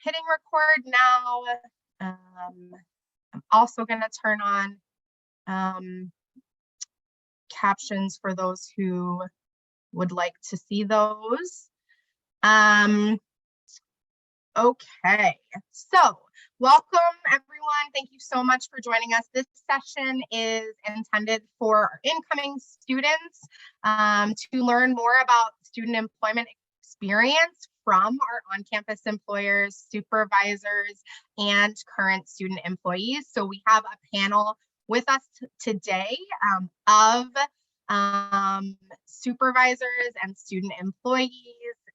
hitting record now. I'm also going to turn on captions for those who would like to see those. Okay, so welcome everyone. Thank you so much for joining us. This session is intended for incoming students to learn more about student employment experience from our on-campus employers, supervisors, and current student employees. So we have a panel with us today of supervisors and student employees.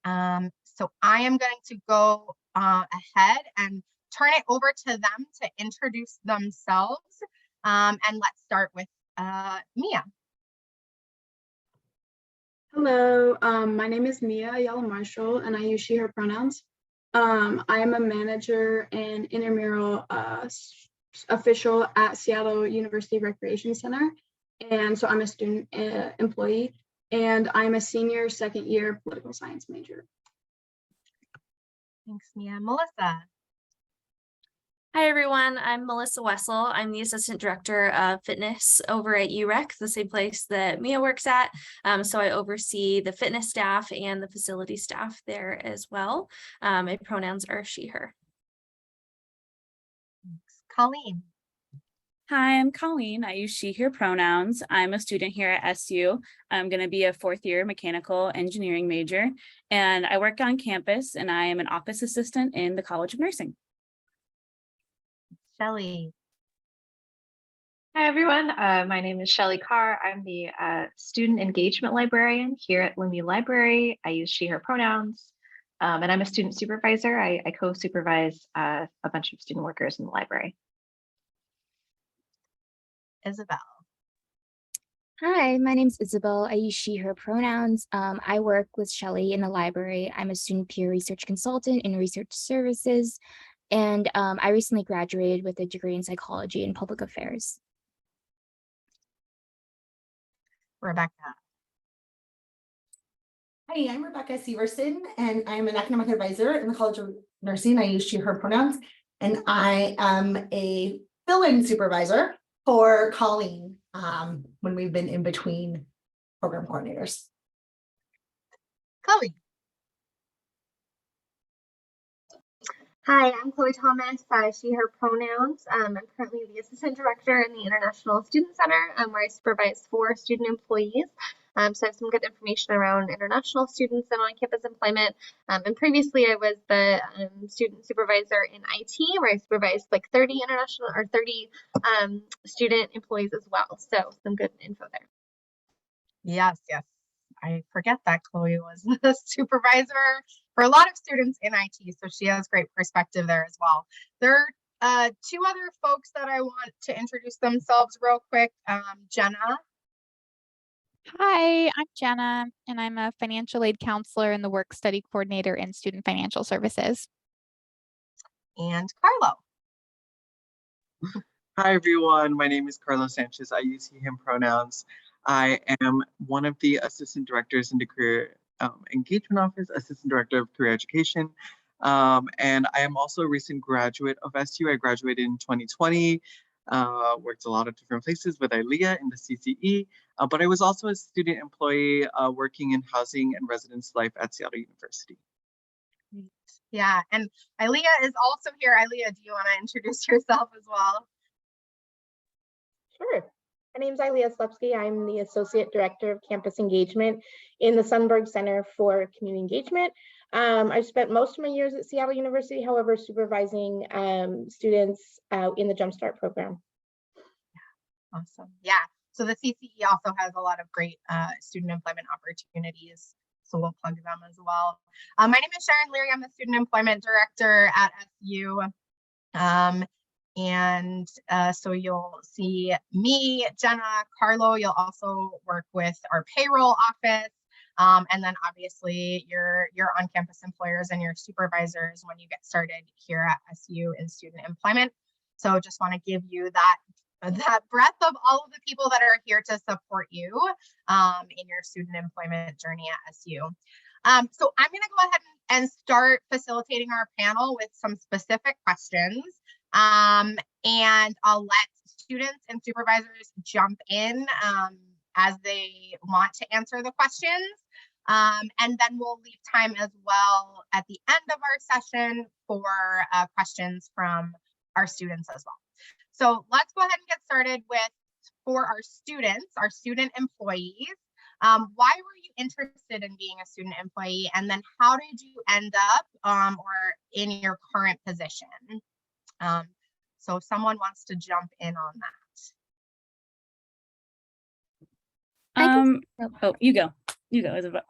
So I am going to go ahead and turn it over to them to introduce themselves. And let's start with Mia. Hello, my name is Mia Ayala Marshall, and I use she, her pronouns. I am a manager and intramural official at Seattle University Recreation Center. And so I'm a student employee, and I'm a senior second year political science major. Thanks, Mia. Melissa. Hi, everyone. I'm Melissa Wessel. I'm the Assistant Director of Fitness over at UREC, the same place that Mia works at. So I oversee the fitness staff and the facility staff there as well. My pronouns are she, her. Thanks. Colleen. Hi, I'm Colleen. I use she, her pronouns. I'm a student here at SU. I'm going to be a fourth year mechanical engineering major, and I work on campus, and I am an office assistant in the College of Nursing. Shelly. Hi, everyone. My name is Shelly Carr. I'm the student engagement librarian here at Lumbee Library. I use she, her pronouns, and I'm a student supervisor. I co-supervise a bunch of student workers in the library. Isabel. Hi, my name's Isabel. I use she, her pronouns. I work with Shelly in the library. I'm a student peer research consultant in research services. And I recently graduated with a degree in psychology and public affairs. Rebecca. Hi, I'm Rebecca Severson, and I'm an academic advisor in the College of Nursing. I use she, her pronouns, and I am a fill-in supervisor for Colleen when we've been in between program coordinators. Chloe. Hi, I'm Chloe Thomas, she, her pronouns. I'm currently the assistant director in the International Student Center, where I supervise 4 student employees. So I have some good information around international students and on-campus employment. And previously I was the student supervisor in IT, where I supervised like 30 international or 30 student employees as well. So some good info there. Yes. I forget that Chloe was the supervisor for a lot of students in IT, so she has great perspective there as well. There are 2 other folks that I want to introduce themselves real quick. Jenna. Hi, I'm Jenna, and I'm a financial aid counselor and the work study coordinator in student financial services. And Carlo. Hi, everyone. My name is Carlos Sanchez. I use he, him pronouns. I am one of the assistant directors in the career engagement office, assistant director of career education. And I am also a recent graduate of SU. I graduated in 2020, worked a lot of different places with ILEA in the CCE, but I was also a student employee working in housing and residence life at Seattle University. Yeah, and ILEA is also here. ILEA, do you want to introduce yourself as well? Sure. My name is Ilea Slepsky. I'm the Associate Director of Campus Engagement in the Sundberg Center for Community Engagement. I've spent most of my years at Seattle University, however, supervising students in the Jumpstart program. Awesome. Yeah, so the CCE also has a lot of great student employment opportunities, so we'll plug them as well. My name is Sharon Leary. I'm the Student Employment Director at SU. And so you'll see me, Jenna, Carlo. You'll also work with our payroll office, and then obviously your on-campus employers and your supervisors when you get started here at SU in student employment. So just want to give you that breadth of all of the people that are here to support you in your student employment journey at SU. So I'm going to go ahead and start facilitating our panel with some specific questions. And I'll let students and supervisors jump in as they want to answer the questions. And then we'll leave time as well at the end of our session for questions from our students as well. So let's go ahead and get started with, for our students, our student employees. Why were you interested in being a student employee? And then how did you end up or in your current position? So if someone wants to jump in on that. Oh, you go, Isabel.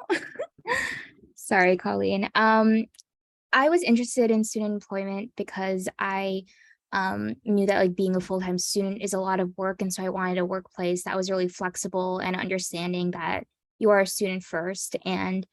Sorry, Colleen. I was interested in student employment because I knew that like being a full-time student is a lot of work, and so I wanted a workplace that was really flexible and understanding that you are a student first, and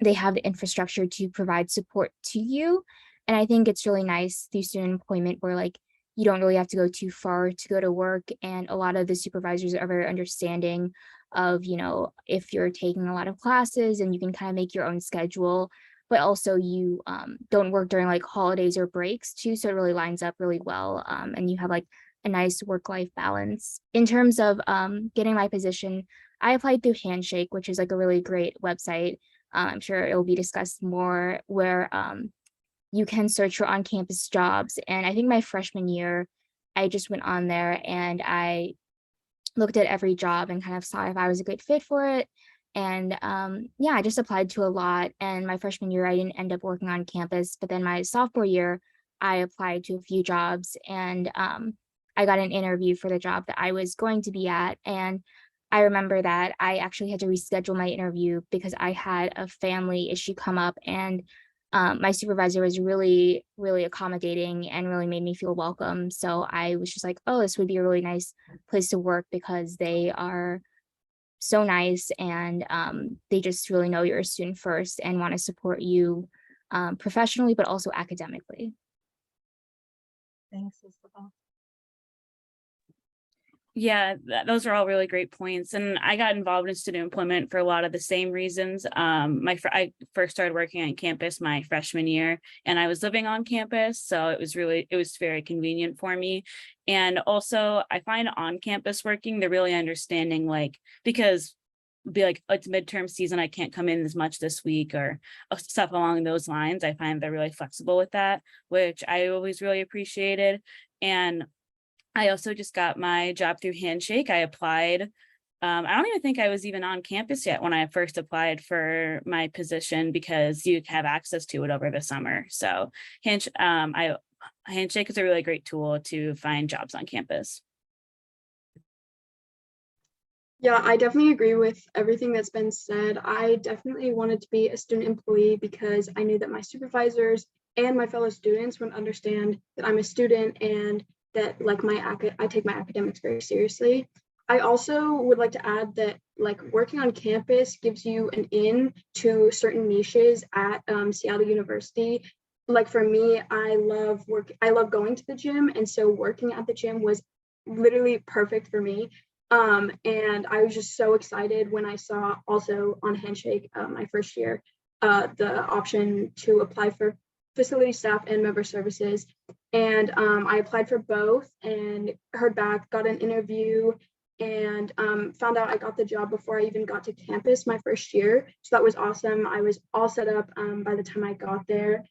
they have the infrastructure to provide support to you. And I think it's really nice through student employment where like you don't really have to go too far to go to work, and a lot of the supervisors are very understanding of, you know, if you're taking a lot of classes and you can kind of make your own schedule, but also you don't work during like holidays or breaks too. So it really lines up really well. And you have like a nice work-life balance. In terms of getting my position, I applied through Handshake, which is like a really great website. I'm sure it will be discussed more, where you can search for on-campus jobs. And I think my freshman year, I just went on there and I looked at every job and kind of saw if I was a good fit for it. And yeah, I just applied to a lot. And my freshman year, I didn't end up working on campus. But then my sophomore year, I applied to a few jobs, and I got an interview for the job that I was going to be at. And I remember that I actually had to reschedule my interview because I had a family issue come up, and my supervisor was really, really accommodating and really made me feel welcome. So I was just like, oh, this would be a really nice place to work because they are so nice, and they just really know you're a student first and want to support you professionally, but also academically. Thanks, Isabel. Yeah, those are all really great points. And I got involved in student employment for a lot of the same reasons. I first started working on campus my freshman year, and I was living on campus. So it was very convenient for me. And also I find on campus working, they're really understanding, like, because it's midterm season, I can't come in as much this week or stuff along those lines. I find they're really flexible with that, which I always really appreciated. And I also just got my job through Handshake. I applied. I don't even think I was even on campus yet when I first applied for my position, because you have access to it over the summer. So Handshake is a really great tool to find jobs on campus. Yeah, I definitely agree with everything that's been said. I definitely wanted to be a student employee because I knew that my supervisors and my fellow students would understand that I'm a student and that like I take my academics very seriously. I also would like to add that like working on campus gives you an in to certain niches at Seattle University. Like for me, I love going to the gym, and so working at the gym was literally perfect for me. And I was just so excited when I saw also on Handshake my first year the option to apply for facility staff and member services. And I applied for both and heard back, got an interview, and found out I got the job before I even got to campus my first year. So that was awesome. I was all set up by the time I got there.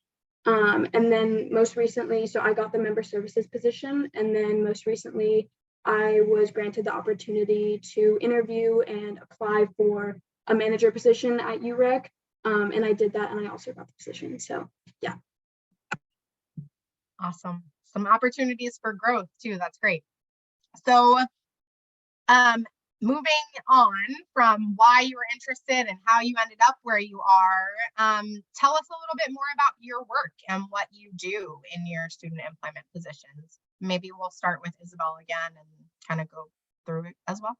And then most recently, so I got the member services position, and then most recently I was granted the opportunity to interview and apply for a manager position at UREC. And I did that, and I also got the position. So yeah. Awesome. Some opportunities for growth too. That's great. So moving on from why you were interested and how you ended up where you are, tell us a little bit more about your work and what you do in your student employment positions. Maybe we'll start with Isabel again and kind of go through it as well.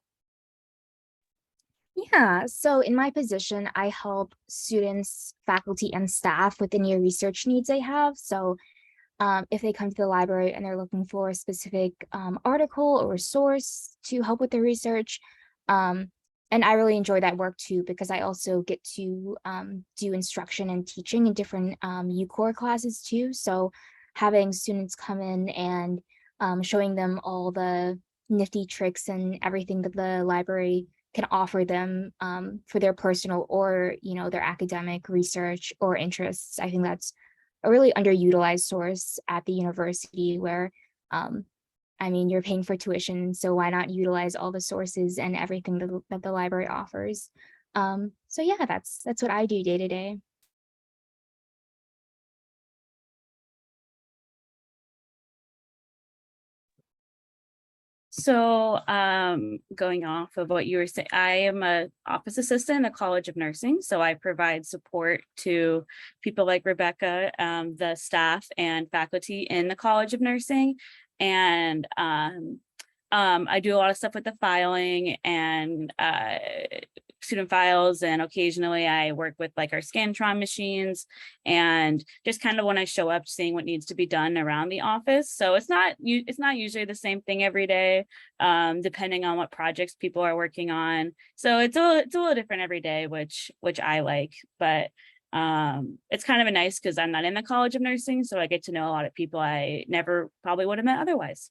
Yeah, so in my position, I help students, faculty, and staff with any research needs they have. So if they come to the library and they're looking for a specific article or source to help with their research, and And I really enjoy that work too, because I also get to do instruction and teaching in different UCore classes too. So having students come in and showing them all the nifty tricks and everything that the library can offer them for their personal or, their academic research or interests. I think that's a really underutilized source at the university where, you're paying for tuition, so why not utilize all the sources and everything that the library offers? So yeah, that's what I do day to day. So going off of what you were saying, I am an office assistant in the College of Nursing. So I provide support to people like Rebecca, the staff and faculty in the College of Nursing. And I do a lot of stuff with the filing and student files, and occasionally I work with like our Scantron machines, and just kind of when I show up, seeing what needs to be done around the office. So it's not usually the same thing every day, depending on what projects people are working on. So it's a little different every day, which I like, but it's kind of nice because I'm not in the College of Nursing, so I get to know a lot of people I never probably would have met otherwise.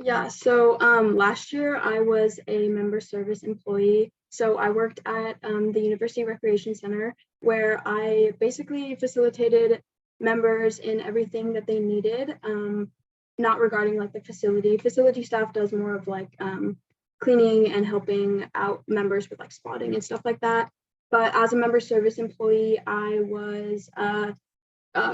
Yeah, so last year I was a member service employee. So I worked at the University Recreation Center, where I basically facilitated members in everything that they needed, not regarding like the facility. Facility staff does more of like cleaning and helping out members with like spotting and stuff like that. But as a member service employee, I was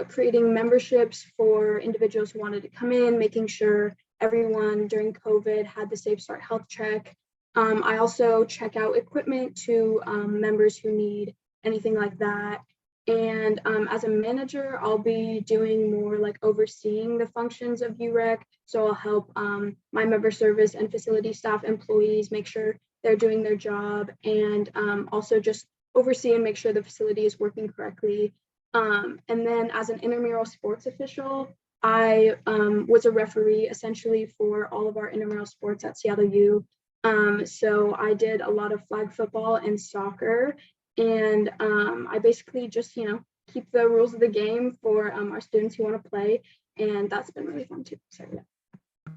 creating memberships for individuals who wanted to come in, making sure everyone during COVID had the Safe Start health check. I also check out equipment to members who need anything like that. And as a manager, I'll be doing more like overseeing the functions of UREC. So I'll help my member service and facility staff employees make sure they're doing their job, and also just oversee and make sure the facility is working correctly. And then as an intramural sports official, I was a referee essentially for all of our intramural sports at Seattle U. So I did a lot of flag football and soccer, and I basically just, keep the rules of the game for our students who want to play, and that's been really fun too. So yeah.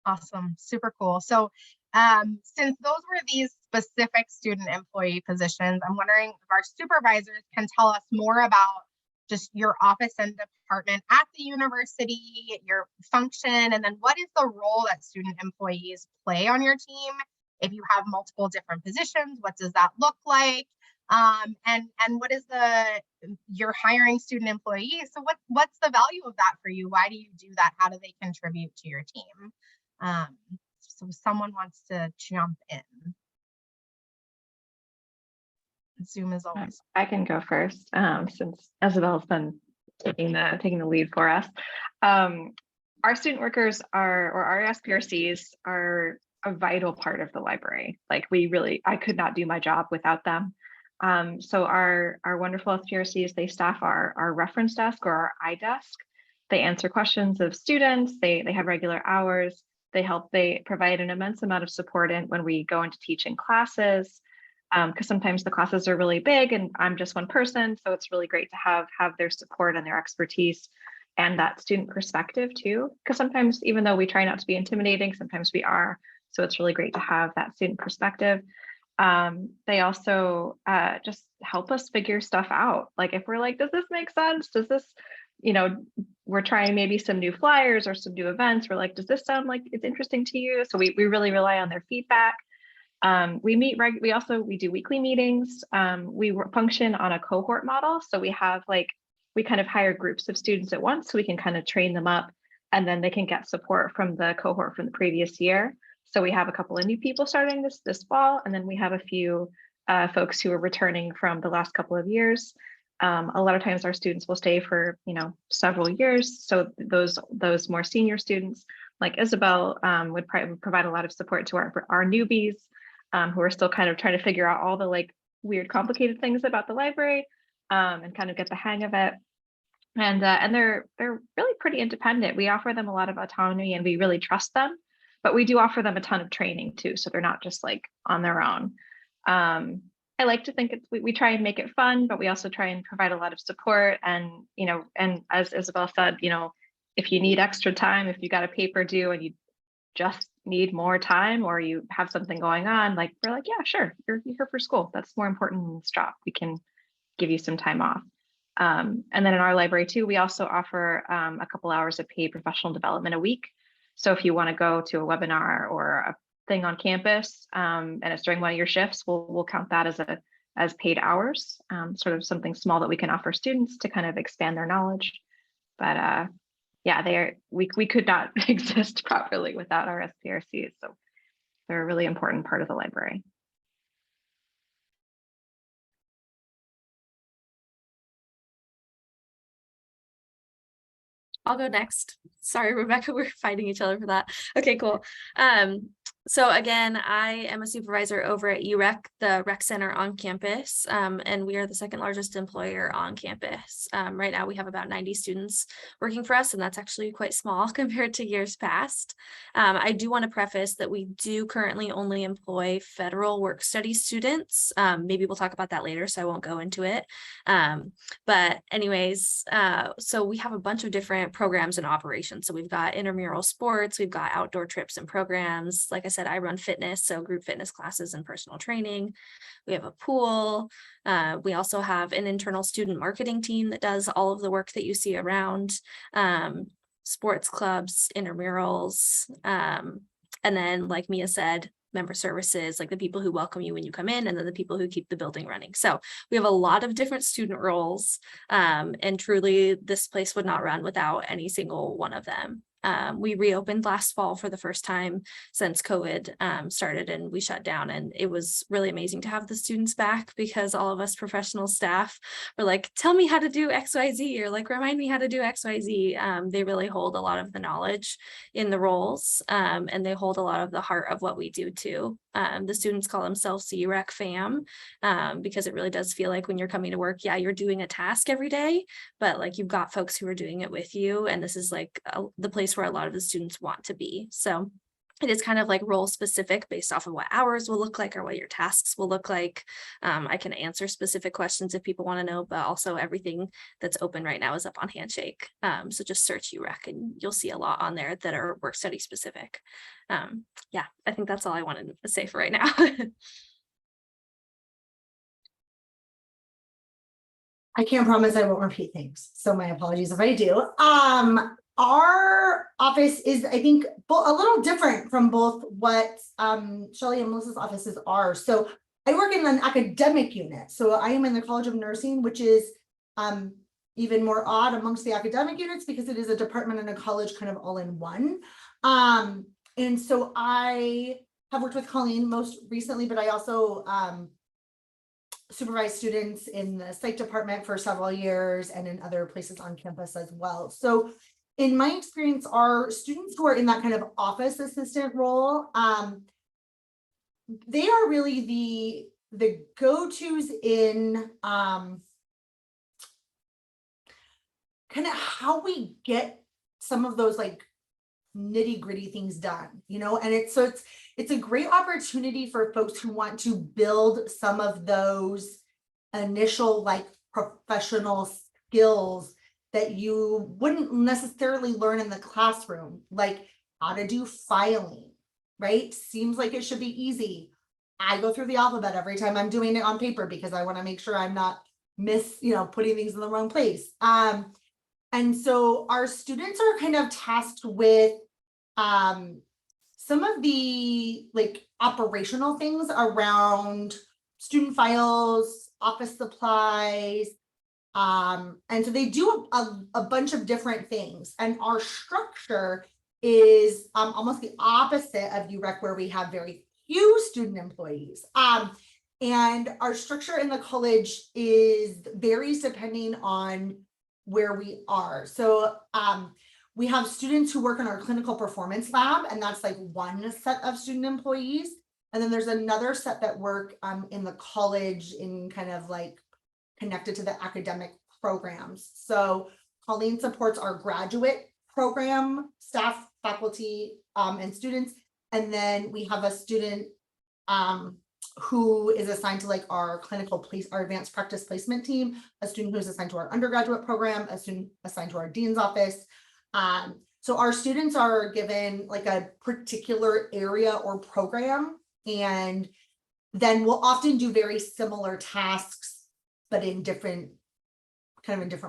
Awesome, super cool. So since those were these specific student employee positions, I'm wondering if our supervisors can tell us more about just your office and department at the university, your function, and then what is the role that student employees play on your team? If you have multiple different positions, what does that look like? And what is you're hiring student employees? So what's the value of that for you? Why do you do that? How do they contribute to your team? So someone wants to jump in. Zoom is always. I can go first, since Isabel's been taking the lead for us. Our student workers or our SPRCs are a vital part of the library. Like I could not do my job without them. So our wonderful SPRCs, they staff our reference desk or our iDesk. They answer questions of students. They have regular hours. They provide an immense amount of support when we go into teaching classes. Because sometimes the classes are really big and I'm just one person. So it's really great to have their support and their expertise and that student perspective too. Because sometimes, even though we try not to be intimidating, sometimes we are. So it's really great to have that student perspective. They also just help us figure stuff out. Like if we're like, does this make sense? Does this, we're trying maybe some new flyers or some new events. We're like, does this sound like it's interesting to you? So we really rely on their feedback. We do weekly meetings. We function on a cohort model. So we kind of hire groups of students at once so we can kind of train them up, and then they can get support from the cohort from the previous year. So we have a couple of new people starting this fall, and then we have a few folks who are returning from the last couple of years. A lot of times our students will stay for, several years. So those more senior students like Isabel would provide a lot of support to our newbies. Who are still kind of trying to figure out all the like weird, complicated things about the library, and kind of get the hang of it. And they're really pretty independent. We offer them a lot of autonomy, and we really trust them But we do offer them a ton of training too, so they're not just like on their own. I like to think we try and make it fun, but we also try and provide a lot of support. And, you know, and as Isabel said, you know, if you need extra time, if you got a paper due and you just need more time, or you have something going on, like we're like, yeah, sure, you're here for school. That's more important than this job. We can give you some time off. And then in our library too, we also offer a couple hours of paid professional development a week. So if you want to go to a webinar or a thing on campus and it's during one of your shifts, we'll count that as paid hours, sort of something small that we can offer students to kind of expand their knowledge. But yeah, we could not exist properly without our SPRCs. So they're a really important part of the library. I'll go next. Sorry, Rebecca, we're fighting each other for that. Okay, cool. So again, I am a supervisor over at UREC, the rec center on campus, and we are the second largest employer on campus. Right now we have about 90 students working for us, and that's actually quite small compared to years past. I do want to preface that we do currently only employ federal work study students. Maybe we'll talk about that later, so I won't go into it. But anyways, so we have a bunch of different programs and operations. So we've got intramural sports, we've got outdoor trips and programs. Like I said, I run fitness, so group fitness classes and personal training. We have a pool. We also have an internal student marketing team that does all of the work that you see around, sports clubs, intramurals. And then, like Mia said, member services, like the people who welcome you when you come in, and then the people who keep the building running. So we have a lot of different student roles, and truly this place would not run without any single one of them. We reopened last fall for the first time since COVID started and we shut down, and it was really amazing to have the students back, because all of us professional staff were like, tell me how to do XYZ, or like remind me how to do XYZ. They really hold a lot of the knowledge in the roles, and they hold a lot of the heart of what we do too. The students call themselves the UREC fam, because it really does feel like when you're coming to work, yeah, you're doing a task every day, but like you've got folks who are doing it with you, and this is like the place where a lot of the students want to be. So it is kind of like role specific based off of what hours will look like or what your tasks will look like. I can answer specific questions if people want to know, but also everything that's open right now is up on Handshake. So just search UREC and you'll see a lot on there that are work study specific. Yeah, I think that's all I wanted to say for right now. I can't promise I won't repeat things, so my apologies if I do. Our office is, I think, a little different from both what Shelley and Melissa's offices are. So I work in an academic unit. So I am in the College of Nursing, which is even more odd amongst the academic units because it is a department and a college kind of all in one. And so I have worked with Colleen most recently, but I also supervised students in the psych department for several years and in other places on campus as well. So in my experience, our students who are in that kind of office assistant role, they are really the go-tos in kind of how we get some of those like nitty-gritty things done, you know, and it's a great opportunity for folks who want to build some of those initial like professional skills that you wouldn't necessarily learn in the classroom, like how to do filing, right? Seems like it should be easy. I go through the alphabet every time I'm doing it on paper because I want to make sure I'm not putting things in the wrong place. And so our students are kind of tasked with some of the like operational things around student files, office supplies. And so they do a bunch of different things. And our structure is almost the opposite of UREC, where we have very few student employees. And our structure in the college varies depending on where we are. So we have students who work in our clinical performance lab, and that's like one set of student employees. And then there's another set that work in the college in kind of like connected to the academic programs. So Colleen supports our graduate program, staff, faculty, and students. And then we have a student who is assigned to like our our advanced practice placement team, a student who's assigned to our undergraduate program, a student assigned to our dean's office. So our students are given like a particular area or program, and then we'll often do very similar tasks, but in different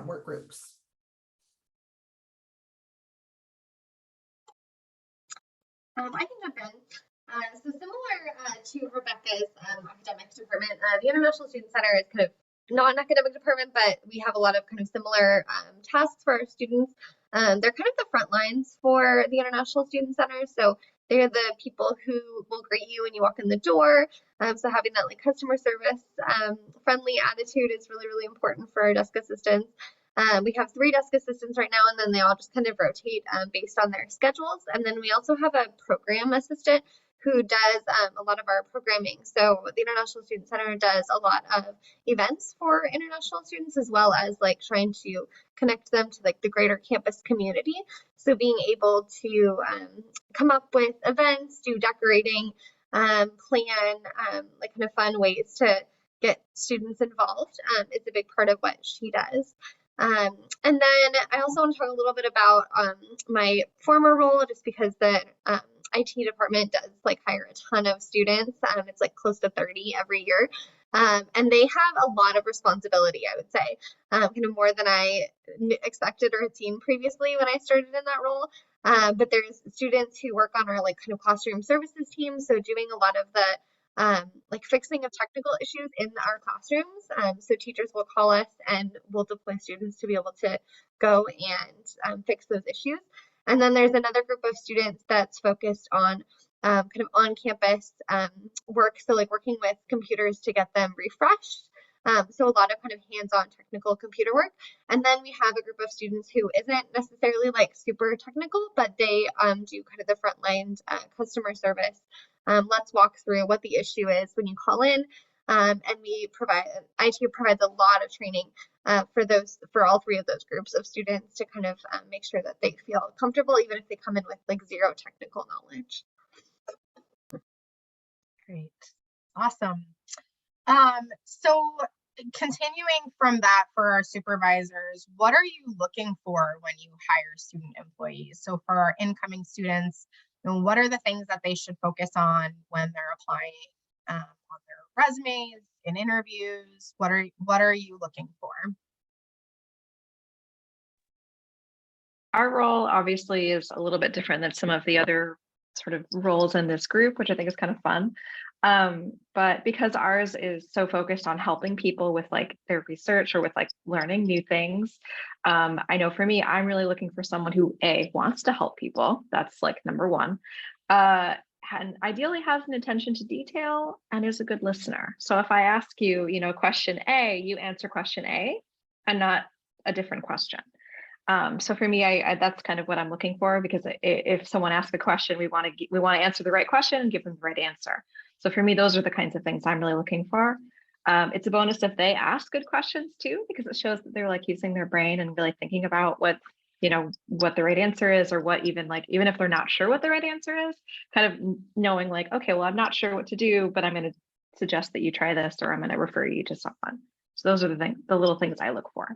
work groups. I can jump in. So similar to Rebecca's academics department, the International Student Center is kind of not an academic department, but we have a lot of kind of similar tasks for our students. They're kind of the front lines for the International Student Center. So they're the people who will greet you when you walk in the door. So having that like customer service friendly attitude is really, really important for our desk assistants. We have 3 desk assistants right now, and then they all just kind of rotate based on their schedules. And then we also have a program assistant who does a lot of our programming. So the International Student Center does a lot of events for international students, as well as like trying to connect them to like the greater campus community. So being able to come up with events, do decorating, plan like kind of fun ways to get students involved is a big part of what she does. And then I also want to talk a little bit about my former role, just because the IT department does like hire a ton of students. It's like close to 30 every year. And they have a lot of responsibility, I would say, kind of more than I expected or had seen previously when I started in that role. But there's students who work on our like kind of classroom services team. So doing a lot of the like fixing of technical issues in our classrooms. So teachers will call us and we'll deploy students to be able to go and fix those issues. And then there's another group of students that's focused on kind of on-campus work. So like working with computers to get them refreshed. So a lot of kind of hands-on technical computer work. And then we have a group of students who isn't necessarily like super technical, but they do kind of the frontline customer service. Let's walk through what the issue is when you call in. And IT provides a lot of training for all 3 of those groups of students to kind of make sure that they feel comfortable, even if they come in with like 0 technical knowledge. Great. Awesome. So continuing from that for our supervisors, what are you looking for when you hire student employees? So for our incoming students, what are the things that they should focus on when they're applying on their resumes, in interviews? What are you looking for? Our role obviously is a little bit different than some of the other sort of roles in this group, which I think is kind of fun. But because ours is so focused on helping people with like their research or with like learning new things, I know for me, I'm really looking for someone who wants to help people. That's like number 1. And ideally has an attention to detail and is a good listener. So if I ask you, question A, you answer question A and not a different question. So for me, that's kind of what I'm looking for, because if someone asks a question, we want to answer the right question and give them the right answer. So for me, those are the kinds of things I'm really looking for. It's a bonus if they ask good questions too, because it shows that they're like using their brain and really thinking about what the right answer is, or what even if they're not sure what the right answer is, kind of knowing like, okay, well, I'm not sure what to do, but I'm going to suggest that you try this, or I'm going to refer you to someone. So those are the little things I look for.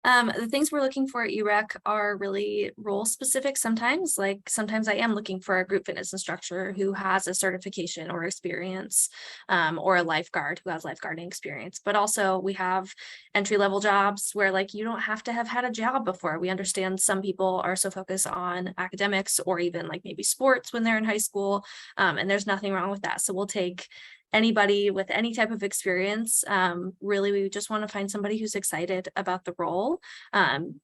The things we're looking for at UREC are really role specific sometimes. Like sometimes I am looking for a group fitness instructor who has a certification or experience, or a lifeguard who has lifeguarding experience. But also we have entry-level jobs where like you don't have to have had a job before. We understand some people are so focused on academics or even like maybe sports when they're in high school, and there's nothing wrong with that. So we'll take anybody with any type of experience. Really, we just want to find somebody who's excited about the role.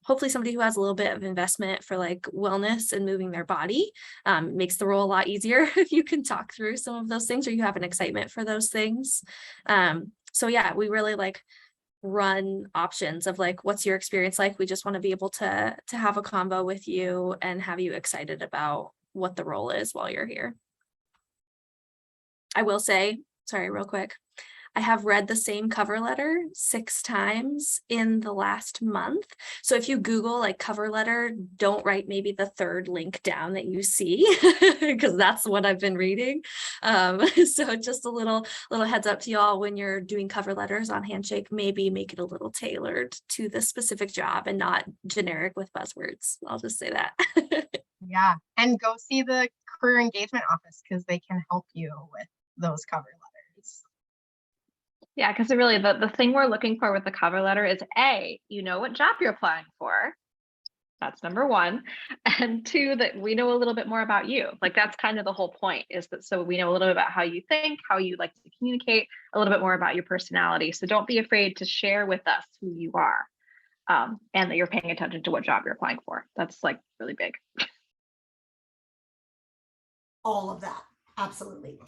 Hopefully somebody who has a little bit of investment for like wellness and moving their body. Makes the role a lot easier if you can talk through some of those things, or you have an excitement for those things. So yeah, we really like run options of like, what's your experience like? We just want to be able to have a convo with you and have you excited about what the role is while you're here. I will say, sorry, real quick. I have read the same cover letter 6 times in the last month. So if you Google like cover letter, don't write maybe the 3rd link down that you see, because that's what I've been reading. So just a little heads up to y'all when you're doing cover letters on Handshake, maybe make it a little tailored to the specific job and not generic with buzzwords. I'll just say that. Yeah, and go see the career engagement office because they can help you with those cover letters. Yeah, because really the thing we're looking for with the cover letter is A, you know what job you're applying for. That's number 1. And 2, that we know a little bit more about you. Like that's kind of the whole point, is that so we know a little bit about how you think, how you like to communicate, a little bit more about your personality. So don't be afraid to share with us who you are, and that you're paying attention to what job you're applying for. That's like really big. All of that, absolutely.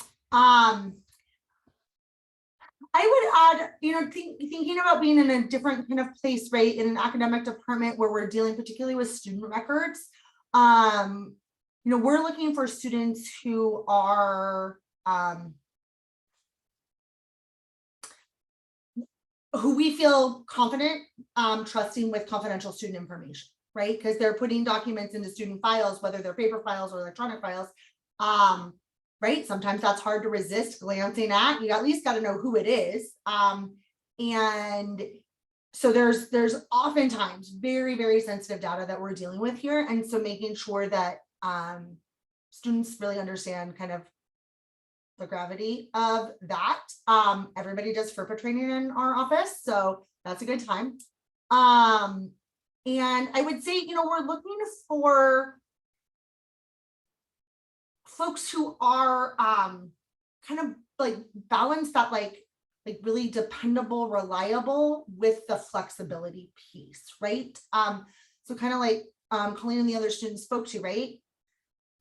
I would add, thinking about being in a different kind of place, right, in an academic department where we're dealing particularly with student records. We're looking for students who are who we feel confident trusting with confidential student information, right? Because they're putting documents into student files, whether they're paper files or electronic files. Right? Sometimes that's hard to resist glancing at. You at least got to know who it is. And so there's oftentimes very, very sensitive data that we're dealing with here. And so making sure that students really understand kind of the gravity of that. Everybody does FERPA training in our office, so that's a good time. And I would say, we're looking for folks who are kind of like balance that like really dependable, reliable with the flexibility piece, right? So kind of like Colleen and the other students spoke to, right?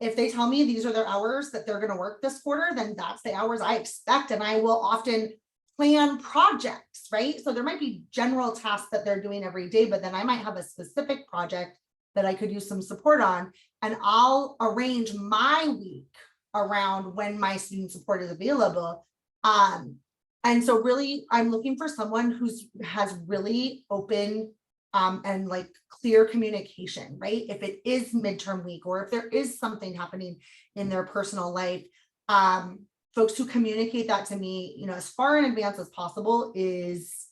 If they tell me these are their hours that they're going to work this quarter, then that's the hours I expect. And I will often plan projects, right? So there might be general tasks that they're doing every day, but then I might have a specific project that I could use some support on, and I'll arrange my week around when my student support is available. And so really, I'm looking for someone has really open and like clear communication, right? If it is midterm week, or if there is something happening in their personal life, folks who communicate that to me, as far in advance as possible is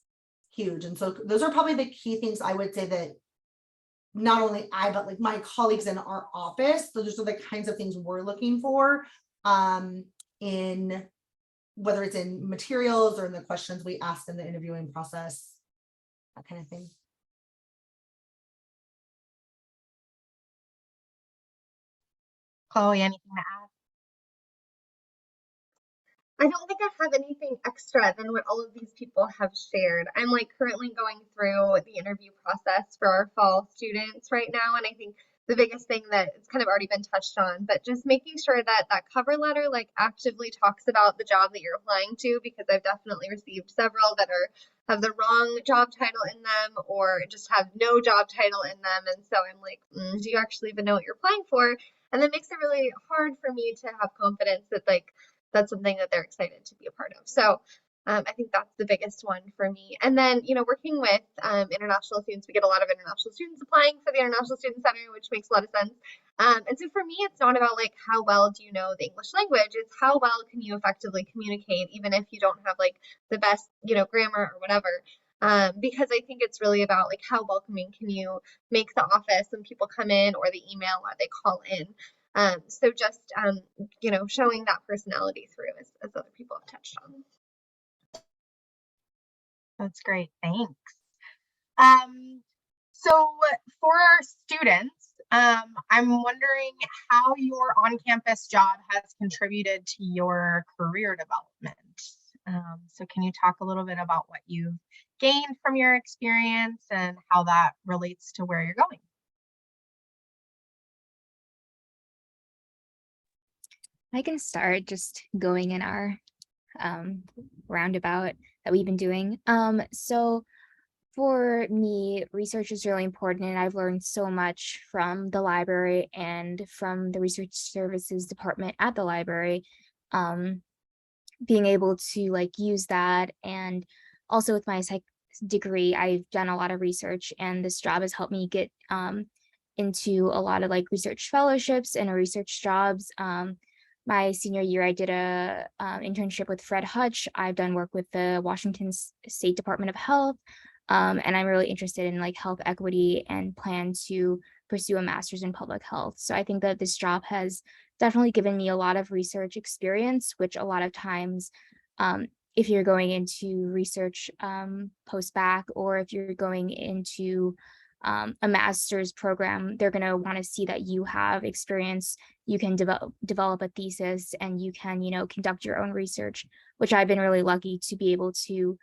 huge. And so those are probably the key things I would say that not only I, but like my colleagues in our office, those are the kinds of things we're looking for in whether it's in materials or in the questions we asked in the interviewing process, that kind of thing. Chloe, anything to add? I don't think I have anything extra than what all of these people have shared. I'm like currently going through the interview process for our fall students right now. And I think the biggest thing that it's kind of already been touched on, but just making sure that that cover letter like actively talks about the job that you're applying to, because I've definitely received several that have the wrong job title in them or just have no job title in them. And so I'm like, do you actually even know what you're applying for? And that makes it really hard for me to have confidence that like that's something that they're excited to be a part of. So I think that's the biggest one for me. And then, working with international students, we get a lot of international students applying for the International Student Center, which makes a lot of sense. And so for me, it's not about like how well do you know the English language, it's how well can you effectively communicate, even if you don't have like the best, grammar or whatever. Because I think it's really about like how welcoming can you make the office when people come in or the email or they call in. So just, showing that personality through as other people have touched on. That's great. Thanks. So for our students, I'm wondering how your on-campus job has contributed to your career development. So can you talk a little bit about what you've gained from your experience and how that relates to where you're going? I can start just going in our roundabout that we've been doing. So for me, research is really important, and I've learned so much from the library and from the research services department at the library. being able to like use that. And also with my psych degree, I've done a lot of research, and this job has helped me get into a lot of like research fellowships and research jobs. My senior year, I did a internship with Fred Hutch. I've done work with the Washington State Department of Health, and I'm really interested in like health equity and plan to pursue a master's in public health. So I think that this job has definitely given me a lot of research experience, which a lot of times, if you're going into research post-bac, or if you're going into a master's program, they're going to want to see that you have experience, you can develop a thesis, and you can, you know, conduct your own research, which I've been really lucky to be able to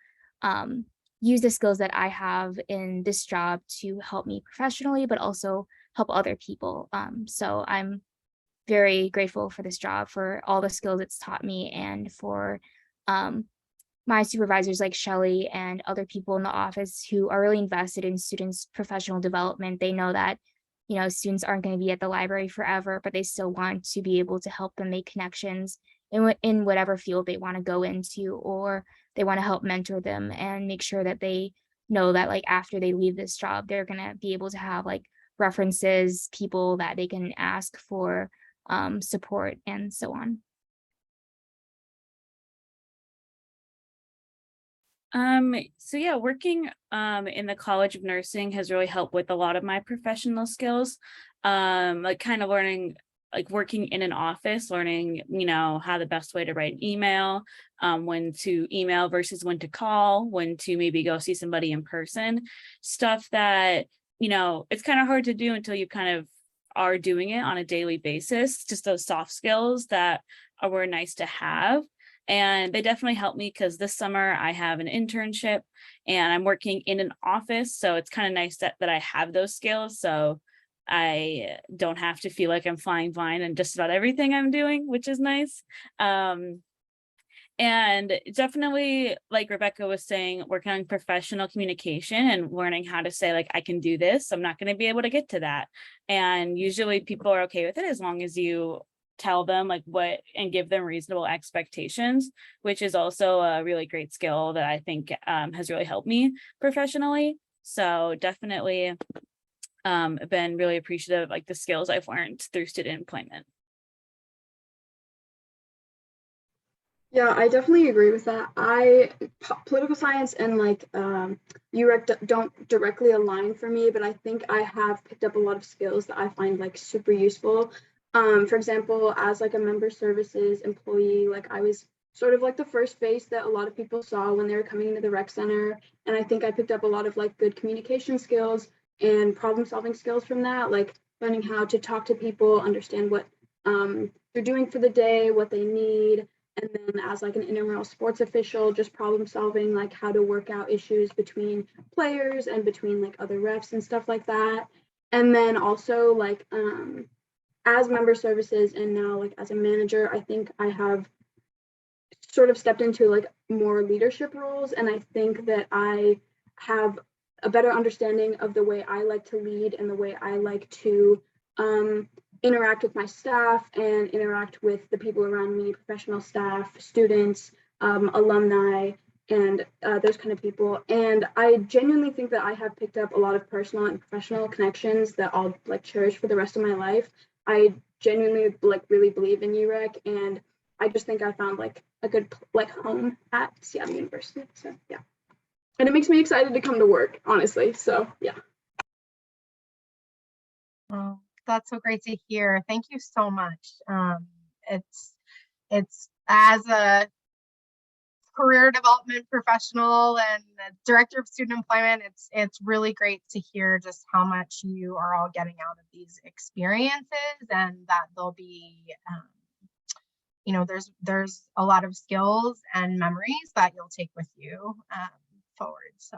use the skills that I have in this job to help me professionally, but also help other people. So I'm very grateful for this job, for all the skills it's taught me, and for my supervisors like Shelly and other people in the office who are really invested in students' professional development. They know that, you know, students aren't going to be at the library forever, but they still want to be able to help them make connections in whatever field they want to go into, or they want to help mentor them and make sure that they know that like after they leave this job, they're going to be able to have like references, people that they can ask for support, and so on. So yeah, working in the College of Nursing has really helped with a lot of my professional skills. Like kind of learning, like working in an office, learning, you know, how the best way to write an email, when to email versus when to call, when to maybe go see somebody in person, stuff that, you know, it's kind of hard to do until you kind of are doing it on a daily basis. Just those soft skills that were nice to have. And they definitely helped me because this summer I have an internship and I'm working in an office. So it's kind of nice that I have those skills. So I don't have to feel like I'm flying blind in just about everything I'm doing, which is nice. And definitely, like Rebecca was saying, working on professional communication and learning how to say, like, I can do this. I'm not going to be able to get to that. And usually people are okay with it as long as you tell them like what and give them reasonable expectations, which is also a really great skill that I think has really helped me professionally. So definitely been really appreciative of like the skills I've learned through student employment. Yeah, I definitely agree with that. Political science and like UREC don't directly align for me, but I think I have picked up a lot of skills that I find like super useful. For example, as like a member services employee, like I was sort of like the first face that a lot of people saw when they were coming into the rec center. And I think I picked up a lot of like good communication skills and problem solving skills from that, like learning how to talk to people, understand what they're doing for the day, what they need. And then as like an intramural sports official, just problem solving, like how to work out issues between players and between like other refs and stuff like that. And then also like as member services and now like as a manager, I think I have sort of stepped into like more leadership roles. And I think that I have a better understanding of the way I like to lead and the way I like to interact with my staff and interact with the people around me, professional staff, students, alumni, and those kind of people. And I genuinely think that I have picked up a lot of personal and professional connections that I'll like cherish for the rest of my life. I genuinely like really believe in UREC, and I just think I found like a good like home at Seattle University. So yeah, and it makes me excited to come to work, honestly. So yeah. Oh, that's so great to hear. Thank you so much. It's as a career development professional and director of student employment, it's really great to hear just how much you are all getting out of these experiences, and that they'll be you know, there's a lot of skills and memories that you'll take with you forward. So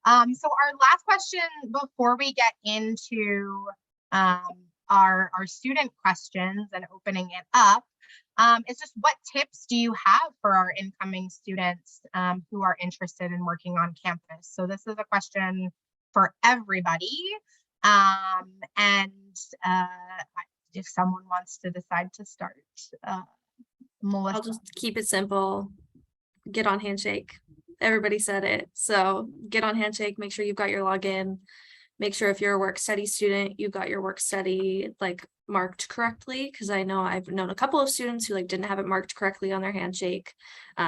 our last question before we get into our student questions and opening it up is just, what tips do you have for our incoming students who are interested in working on campus? So this is a question for everybody. And if someone wants to decide to start, Melissa. I'll just keep it simple. Get on Handshake. Everybody said it. So get on Handshake, make sure you've got your login. Make sure if you're a work study student, you've got your work study like marked correctly. Cause I know I've known a couple of students who like didn't have it marked correctly on their Handshake.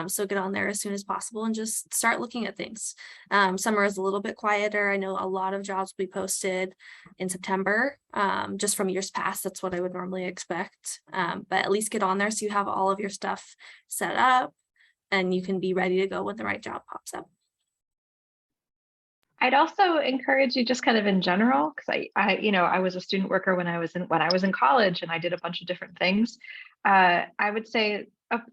So get on there as soon as possible and just start looking at things. Summer is a little bit quieter. I know a lot of jobs will be posted in September, just from years past. That's what I would normally expect. But at least get on there so you have all of your stuff set up and you can be ready to go when the right job pops up. I'd also encourage you just kind of in general, because I was a student worker when I was in college and I did a bunch of different things. I would say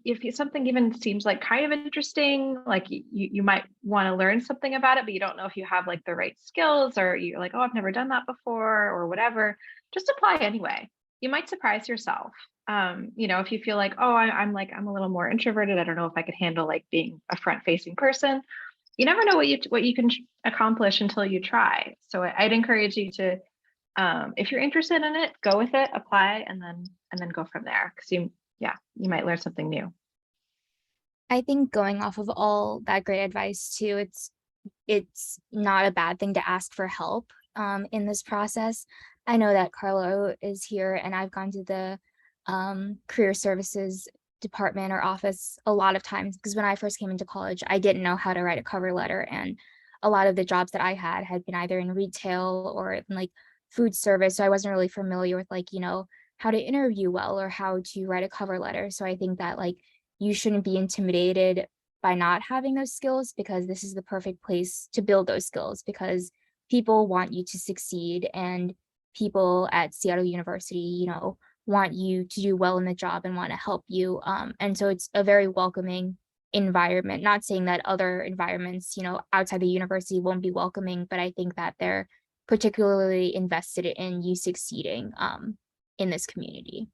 if something even seems like kind of interesting, like you might want to learn something about it, but you don't know if you have like the right skills, or you're like, oh, I've never done that before or whatever, just apply anyway. You might surprise yourself. If you feel like, oh, I'm a little more introverted, I don't know if I could handle like being a front-facing person. You never know what you can accomplish until you try. So I'd encourage you to, if you're interested in it, go with it, apply, and then go from there. Because you might learn something new. I think going off of all that great advice too, it's not a bad thing to ask for help in this process. I know that Carlo is here and I've gone to the career services department or office a lot of times, because when I first came into college, I didn't know how to write a cover letter, and a lot of the jobs that I had been either in retail or in like food service. So I wasn't really familiar with like, how to interview well or how to write a cover letter. So I think that like you shouldn't be intimidated by not having those skills, because this is the perfect place to build those skills, because people want you to succeed and people at Seattle University, want you to do well in the job and want to help you. And so it's a very welcoming environment. Not saying that other environments, outside the university won't be welcoming, but I think that they're particularly invested in you succeeding in this community.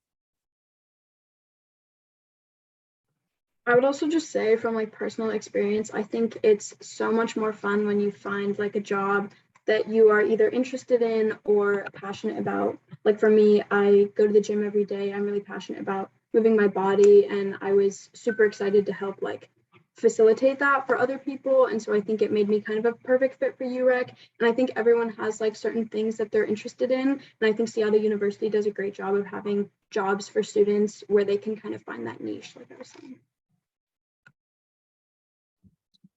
I would also just say from like personal experience, I think it's so much more fun when you find like a job that you are either interested in or passionate about. Like for me, I go to the gym every day. I'm really passionate about moving my body, and I was super excited to help like facilitate that for other people. And so I think it made me kind of a perfect fit for UREC. And I think everyone has like certain things that they're interested in. And I think Seattle University does a great job of having jobs for students where they can kind of find that niche, like I was saying.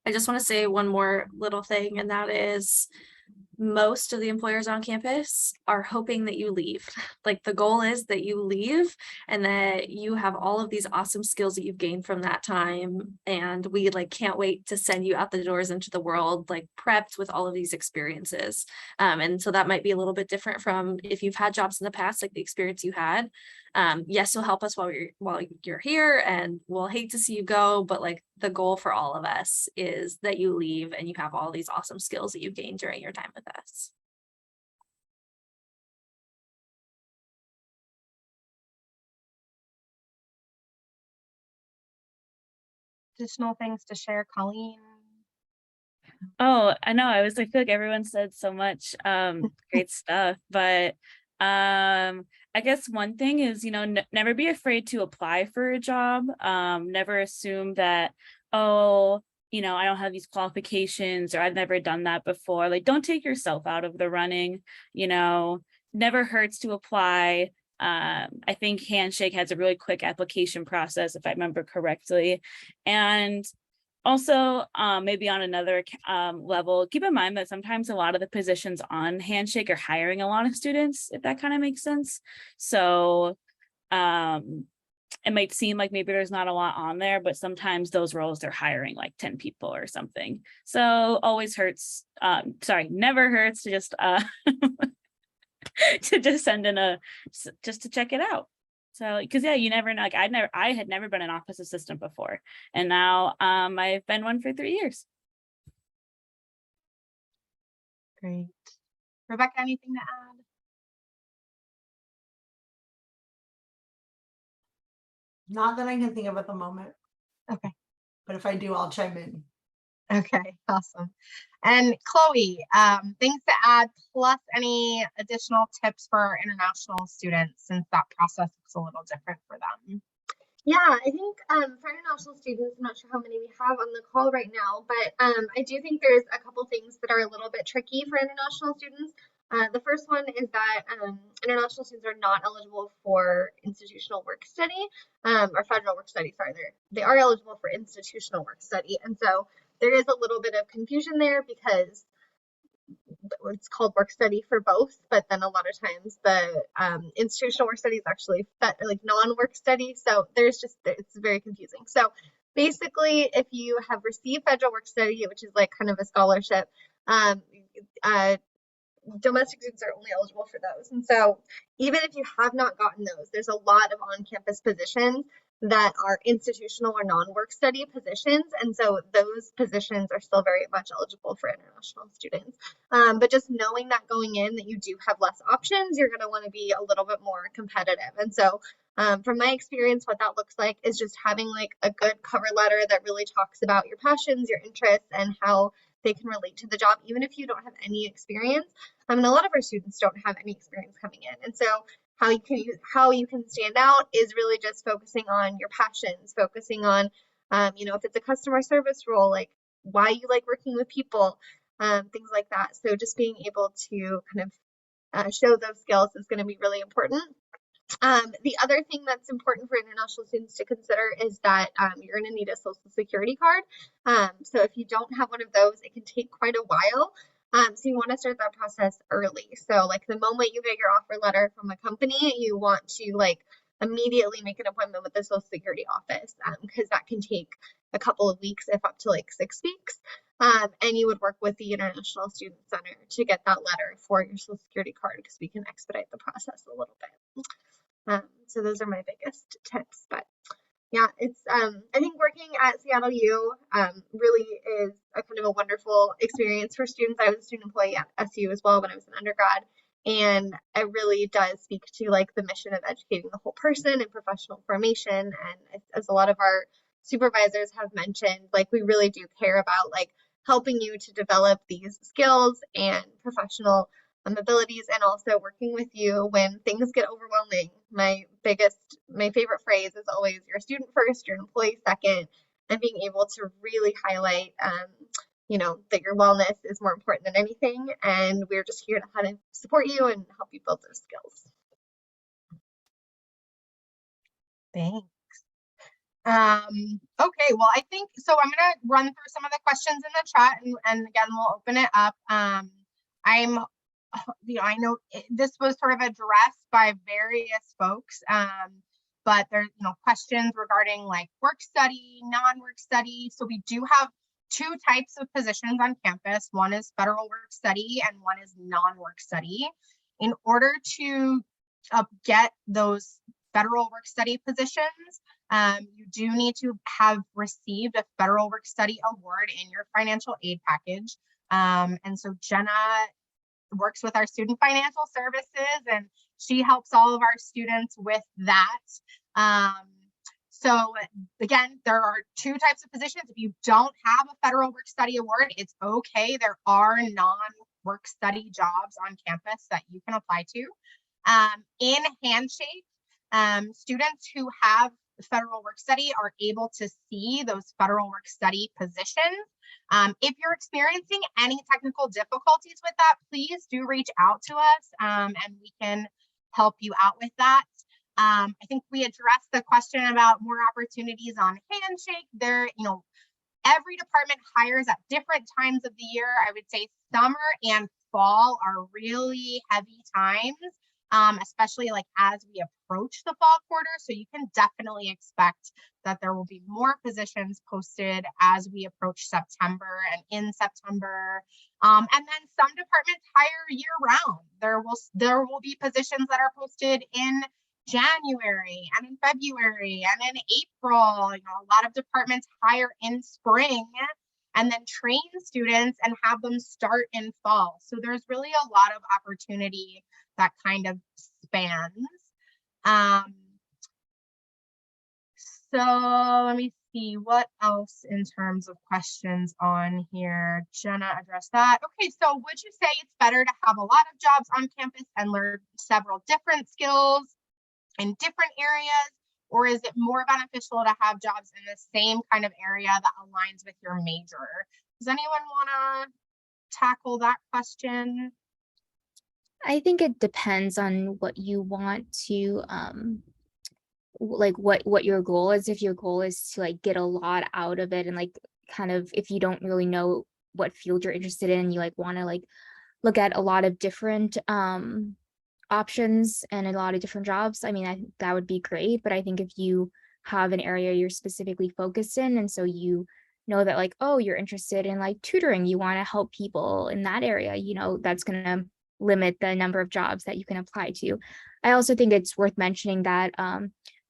I just want to say one more little thing, and that is most of the employers on campus are hoping that you leave. Like the goal is that you leave and that you have all of these awesome skills that you've gained from that time. And we like can't wait to send you out the doors into the world, like prepped with all of these experiences. And so that might be a little bit different from if you've had jobs in the past, like the experience you had. Yes, you'll help us while you're here, and we'll hate to see you go, but like the goal for all of us is that you leave and you have all these awesome skills that you gained during your time with us. Additional things to share, Colleen? Oh, I know. I feel like everyone said so much great stuff, but I guess one thing is, never be afraid to apply for a job. Never assume that, oh, I don't have these qualifications, or I've never done that before. Like, don't take yourself out of the running. Never hurts to apply. I think Handshake has a really quick application process, if I remember correctly. And also, maybe on another level, keep in mind that sometimes a lot of the positions on Handshake are hiring a lot of students, if that kind of makes sense. So it might seem like maybe there's not a lot on there, but sometimes those roles they're hiring like 10 people or something. So never hurts to just to just send in just to check it out. So, because you never know, like I had never been an office assistant before, and now I've been one for 3 years. Great. Rebecca, anything to add? Not that I can think of at the moment. Okay. But if I do, I'll chime in. Okay, awesome. And Chloe, things to add, plus any additional tips for our international students, since that process looks a little different for them. Yeah, I think for international students, I'm not sure how many we have on the call right now, but I do think there's a couple things that are a little bit tricky for international students. The first one is that international students are not eligible for institutional work study or federal work study. Sorry, they are eligible for institutional work study, and so there is a little bit of confusion there because it's called work study for both, but then a lot of times the institutional work study is actually like non-work study. So it's very confusing. So basically, if you have received federal work study, which is like kind of a scholarship, domestic students are only eligible for those. And so even if you have not gotten those, there's a lot of on-campus positions that are institutional or non-work study positions. And so those positions are still very much eligible for international students. But just knowing that going in that you do have less options, you're going to want to be a little bit more competitive. And so from my experience, what that looks like is just having like a good cover letter that really talks about your passions, your interests, and how they can relate to the job, even if you don't have any experience. And a lot of our students don't have any experience coming in. And so how you can stand out is really just focusing on your passions, focusing on, if it's a customer service role, like why you like working with people, things like that. So just being able to kind of show those skills is going to be really important. The other thing that's important for international students to consider is that you're going to need a social security card. So if you don't have one of those, it can take quite a while. So you want to start that process early. So like the moment you get your offer letter from a company, you want to like immediately make an appointment with the social security office because that can take a couple of weeks, if up to like 6 weeks. And you would work with the International Student Center to get that letter for your social security card because we can expedite the process a little bit. So those are my biggest tips, but yeah, it's I think working at Seattle U really is a kind of a wonderful experience for students. I was a student employee at SU as well when I was an undergrad, and it really does speak to like the mission of educating the whole person and professional formation. And as a lot of our supervisors have mentioned, like we really do care about like helping you to develop these skills and professional abilities, and also working with you when things get overwhelming. My favorite phrase is always you're a student first, you're an employee second, and being able to really highlight that your wellness is more important than anything, and we're just here to kind of support you and help you build those skills. Thanks. Okay, well, I think so. I'm gonna run through some of the questions in the chat, and again, we'll open it up. I know this was sort of addressed by various folks, but there's questions regarding like work study, non-work study. So we do have two types of positions on campus. One is federal work study and one is non-work study. In order to get those federal work study positions, you do need to have received a federal work study award in your financial aid package. And so Jenna works with our student financial services, and she helps all of our students with that. So again, there are two types of positions. If you don't have a federal work study award, it's okay. There are non-work study jobs on campus that you can apply to. In Handshake, students who have federal work study are able to see those federal work study positions. If you're experiencing any technical difficulties with that, please do reach out to us and we can help you out with that. I think we addressed the question about more opportunities on Handshake. Every department hires at different times of the year. I would say summer and fall are really heavy times, especially like as we approach the fall quarter. So you can definitely expect that there will be more positions posted as we approach September and in September. And then some departments hire year round. There will be positions that are posted in January and in February and in April. A lot of departments hire in spring and then train students and have them start in fall. So there's really a lot of opportunity that kind of spans. So let me see what else in terms of questions on here. Jenna addressed that. Okay, so would you say it's better to have a lot of jobs on campus and learn several different skills in different areas, or is it more beneficial to have jobs in the same kind of area that aligns with your major? Does anyone want to tackle that question? I think it depends on what you want to like what your goal is. If your goal is to like get a lot out of it, and like kind of if you don't really know what field you're interested in, you like want to like look at a lot of different options and a lot of different jobs, I mean, I think that would be great. But I think if you have an area you're specifically focused in, and so you know that like, oh, you're interested in like tutoring, you want to help people in that area, you know, that's going to limit the number of jobs that you can apply to. I also think it's worth mentioning that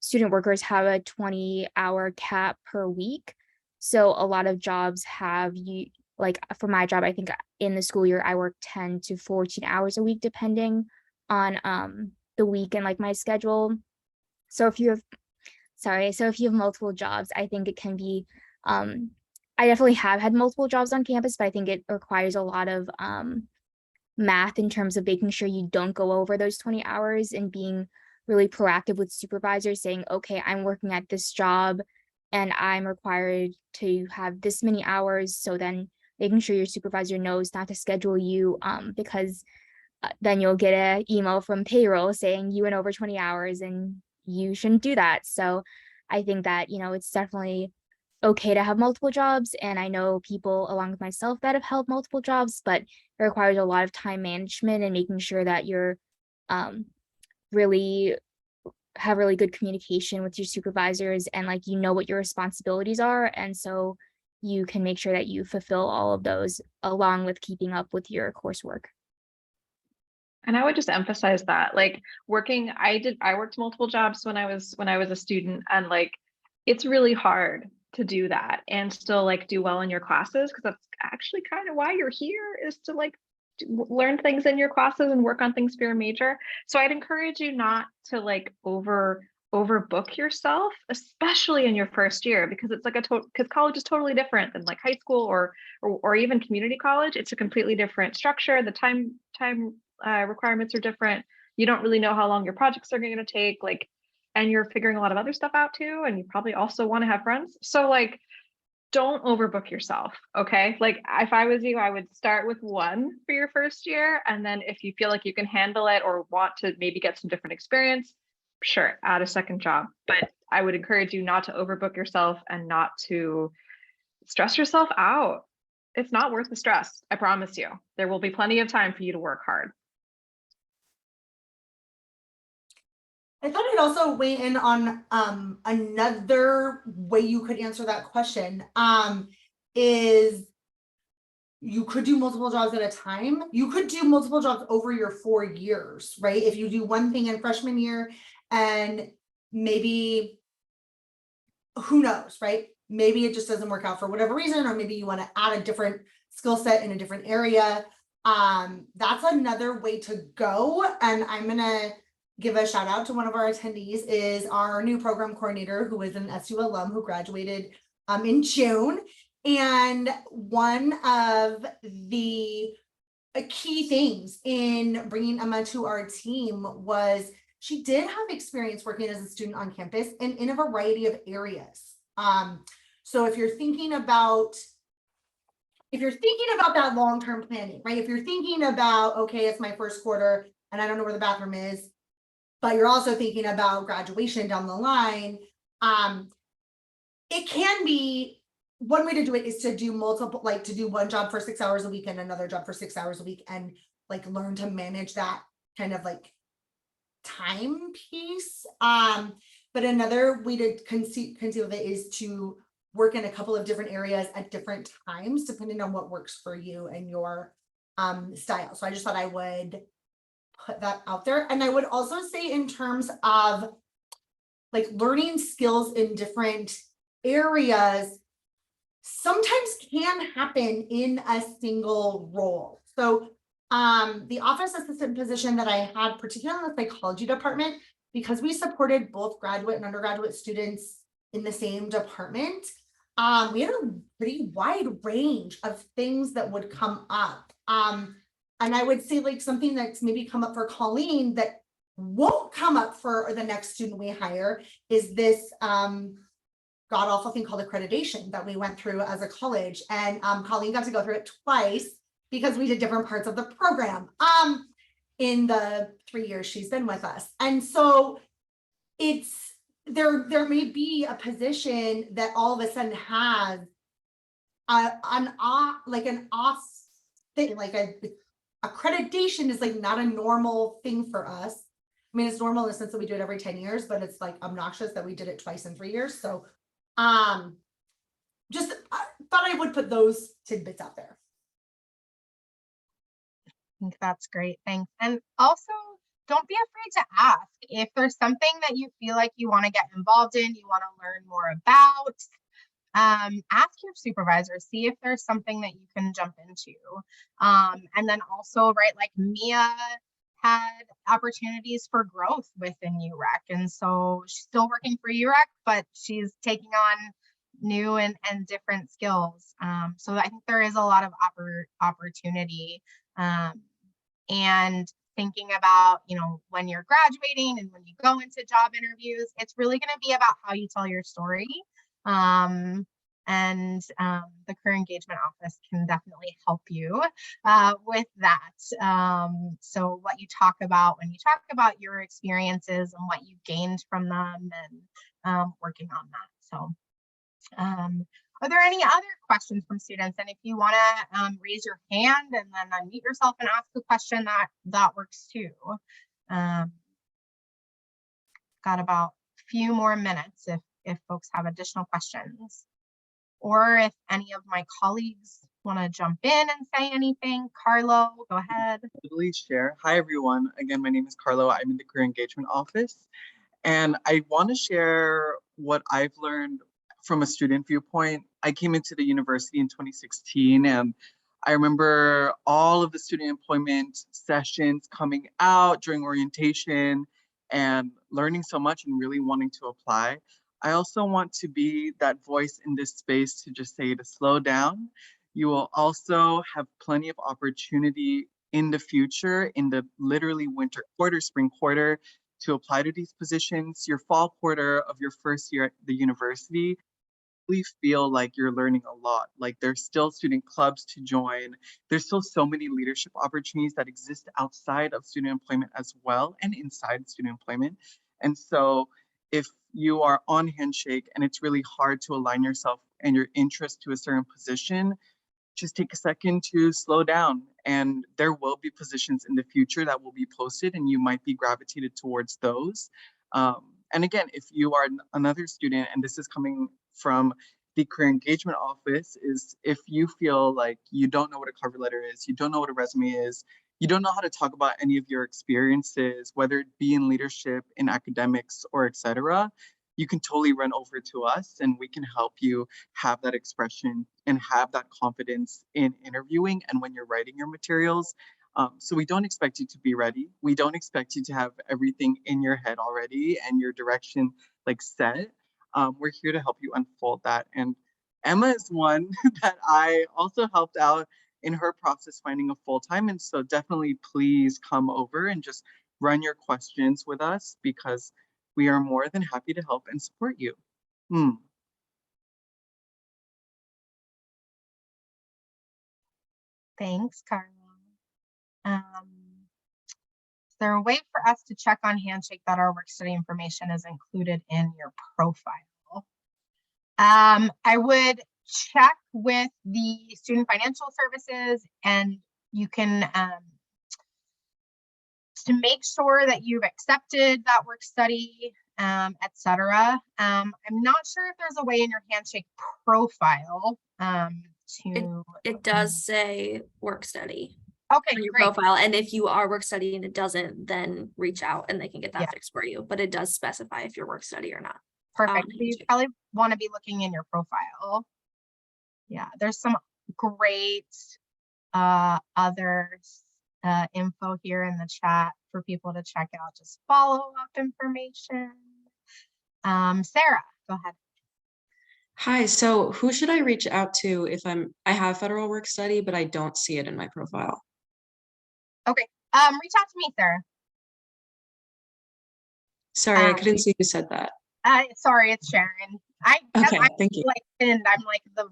student workers have a 20-hour cap per week. So a lot of jobs have you, like for my job, I think in the school year, I work 10 to 14 hours a week, depending on the week and like my schedule. So if you have multiple jobs, I think it can be, I definitely have had multiple jobs on campus, but I think it requires a lot of math in terms of making sure you don't go over those 20 hours and being really proactive with supervisors saying, okay, I'm working at this job and I'm required to have this many hours. So then making sure your supervisor knows not to schedule you because then you'll get an email from payroll saying you went over 20 hours and you shouldn't do that. So I think that, you know, it's definitely okay to have multiple jobs. And I know people along with myself that have held multiple jobs, but it requires a lot of time management and making sure that you're really have really good communication with your supervisors and like, you know what your responsibilities are. And so you can make sure that you fulfill all of those along with keeping up with your coursework. And I would just emphasize that, like I worked multiple jobs when I was a student, and like it's really hard to do that and still like do well in your classes, because that's actually kind of why you're here, is to like learn things in your classes and work on things for your major. So I'd encourage you not to like overbook yourself, especially in your first year, because it's like because college is totally different than like high school or even community college. It's a completely different structure. The time requirements are different. You don't really know how long your projects are going to take, like, and you're figuring a lot of other stuff out too. And you probably also want to have friends. So like, don't overbook yourself. Okay. Like if I was you, I would start with one for your first year. And then if you feel like you can handle it or want to maybe get some different experience, sure, add a second job. But I would encourage you not to overbook yourself and not to stress yourself out. It's not worth the stress. I promise you. There will be plenty of time for you to work hard. I thought I'd also weigh in on another way you could answer that question. Is you could do multiple jobs at a time. You could do multiple jobs over your 4 years, right? If you do one thing in freshman year and maybe, who knows, right? Maybe it just doesn't work out for whatever reason, or maybe you want to add a different skill set in a different area. That's another way to go. And I'm gonna give a shout out to one of our attendees, is our new program coordinator, who is an SU alum who graduated in June. And one of the key things in bringing Emma to our team was she did have experience working as a student on campus and in a variety of areas. So if you're thinking about that long-term planning, right? If you're thinking about, okay, it's my first quarter and I don't know where the bathroom is, but you're also thinking about graduation down the line, it can be, one way to do it is to do multiple, like to do one job for 6 hours a week and another job for 6 hours a week, and like learn to manage that kind of like time piece. But another way to conceive of it is to work in a couple of different areas at different times, depending on what works for you and your style. So I just thought I would put that out there. And I would also say, in terms of like learning skills in different areas, sometimes can happen in a single role. So the office assistant position that I had, particularly in the psychology department, because we supported both graduate and undergraduate students in the same department, we had a pretty wide range of things that would come up. And I would say like something that's maybe come up for Colleen that won't come up for the next student we hire is this god awful thing called accreditation that we went through as a college. And Colleen got to go through it twice because we did different parts of the program in the 3 years she's been with us. And so it's there may be a position that all of a sudden has an off thing, like a accreditation is like not a normal thing for us. I mean, it's normal in the sense that we do it every 10 years, but it's like obnoxious that we did it twice in 3 years. So just I thought I would put those tidbits out there. I think that's great. Thanks. And also, don't be afraid to ask if there's something that you feel like you want to get involved in, you want to learn more about. Ask your supervisor, see if there's something that you can jump into. And then also, right, like Mia had opportunities for growth within UREC. And so she's still working for UREC, but she's taking on new and different skills. So I think there is a lot of opportunity. And thinking about, you know, when you're graduating and when you go into job interviews, it's really going to be about how you tell your story. The career engagement office can definitely help you with that. So what you talk about when you talk about your experiences and what you gained from them, and working on that. So are there any other questions from students? And if you want to raise your hand and then unmute yourself and ask a question, that works too. Got about a few more minutes if folks have additional questions, or if any of my colleagues want to jump in and say anything. Carlo, go ahead. Please share. Hi, everyone. Again, my name is Carlo. I'm in the Career Engagement Office. And I want to share what I've learned from a student viewpoint. I came into the university in 2016, and I remember all of the student employment sessions coming out during orientation and learning so much and really wanting to apply. I also want to be that voice in this space to just say to slow down. You will also have plenty of opportunity in the future, in the literally winter quarter, spring quarter, to apply to these positions. Your fall quarter of your first year at the university, really feel like you're learning a lot. Like there's still student clubs to join. There's still so many leadership opportunities that exist outside of student employment as well and inside student employment. And so if you are on Handshake and it's really hard to align yourself and your interest to a certain position, just take a second to slow down, and there will be positions in the future that will be posted and you might be gravitated towards those. And again, if you are another student, and this is coming from the Career Engagement Office, is if you feel like you don't know what a cover letter is, you don't know what a resume is, you don't know how to talk about any of your experiences, whether it be in leadership, in academics, or etc., you can totally run over to us and we can help you have that expression and have that confidence in interviewing and when you're writing your materials. So we don't expect you to be ready. We don't expect you to have everything in your head already and your direction like set. We're here to help you unfold that. And Emma is one that I also helped out in her process finding a full-time. And so definitely please come over and just run your questions with us, because we are more than happy to help and support you. Thanks, Carlo. Is there a way for us to check on Handshake that our work study information is included in your profile? I would check with the Student Financial Services, and you can to make sure that you've accepted that work study, etc. I'm not sure if there's a way in your Handshake profile to. It does say work study. Okay, on your great. profile, and if you are work study and it doesn't, then reach out and they can get that Yeah. fixed for you. But it does specify if you're work study or not. Perfect. So you probably want to be looking in your profile. Yeah, there's some great other info here in the chat for people to check out. Just follow-up information. Sarah, go ahead. Hi, so who should I reach out to if I have federal work study, but I don't see it in my profile? Okay, reach out to me, Sarah. Sorry, I couldn't see who said that. Sorry, it's Sharon. Okay, I'm thank you. like pinned. I'm like the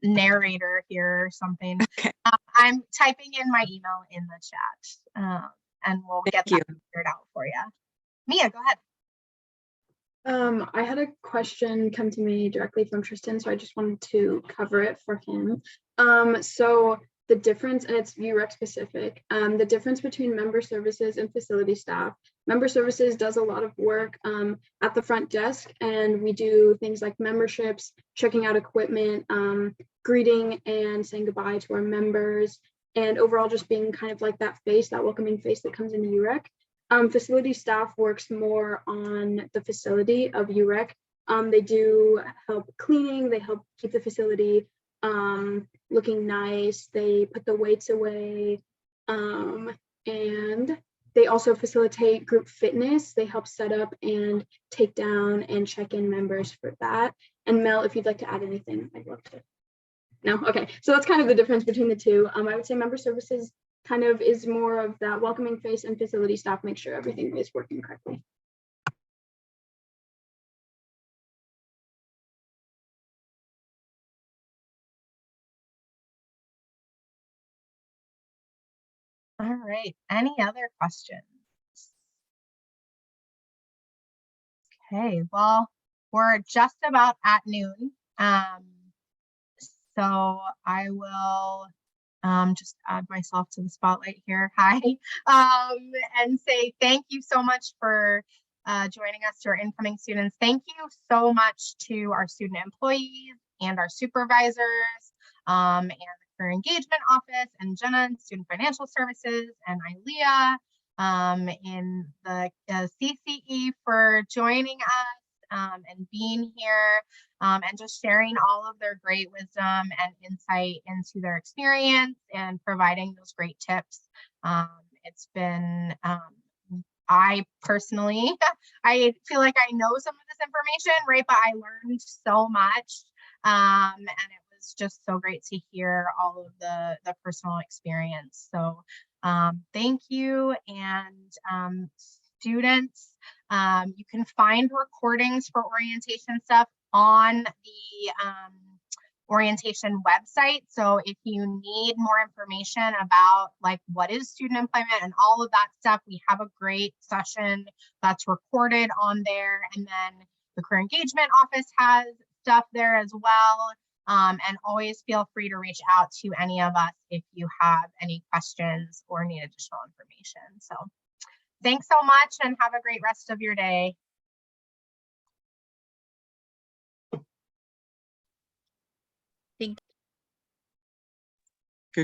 narrator here or something. Okay. I'm typing in my email in the chat, and we'll get that figured out for you. Mia, go ahead. I had a question come to me directly from Tristan, so I just wanted to cover it for him. So the difference, and it's UREC specific, the difference between member services and facility staff. Member services does a lot of work at the front desk, and we do things like memberships, checking out equipment, greeting and saying goodbye to our members, and overall just being kind of like that face, that welcoming face that comes into UREC. Facility staff works more on the facility of UREC. They do help cleaning, they help keep the facility looking nice, they put the weights away, and they also facilitate group fitness. They help set up and take down and check in members for that. And Mel, if you'd like to add anything, I'd love to. No? Okay, so that's kind of the difference between the two. I would say member services kind of is more of that welcoming face, and facility staff make sure everything is working correctly. All right, any other questions? Okay, well, we're just about at noon. So I will just add myself to the spotlight here. Hi, and say thank you so much for joining us, to our incoming students. Thank you so much to our student employees and our supervisors, and the Career Engagement Office, and Jenna in Student Financial Services, and Ilea in the CCE for joining us and being here, and just sharing all of their great wisdom and insight into their experience and providing those great tips. It's been, I personally, I feel like I know some of this information, right? But I learned so much, and it was just so great to hear all of the personal experience. So thank you. And students, you can find recordings for orientation stuff on the orientation website. So if you need more information about like what is student employment and all of that stuff, we have a great session that's recorded on there. And then the Career Engagement Office has stuff there as well. And always feel free to reach out to any of us if you have any questions or need additional information. So thanks so much and have a great rest of your day.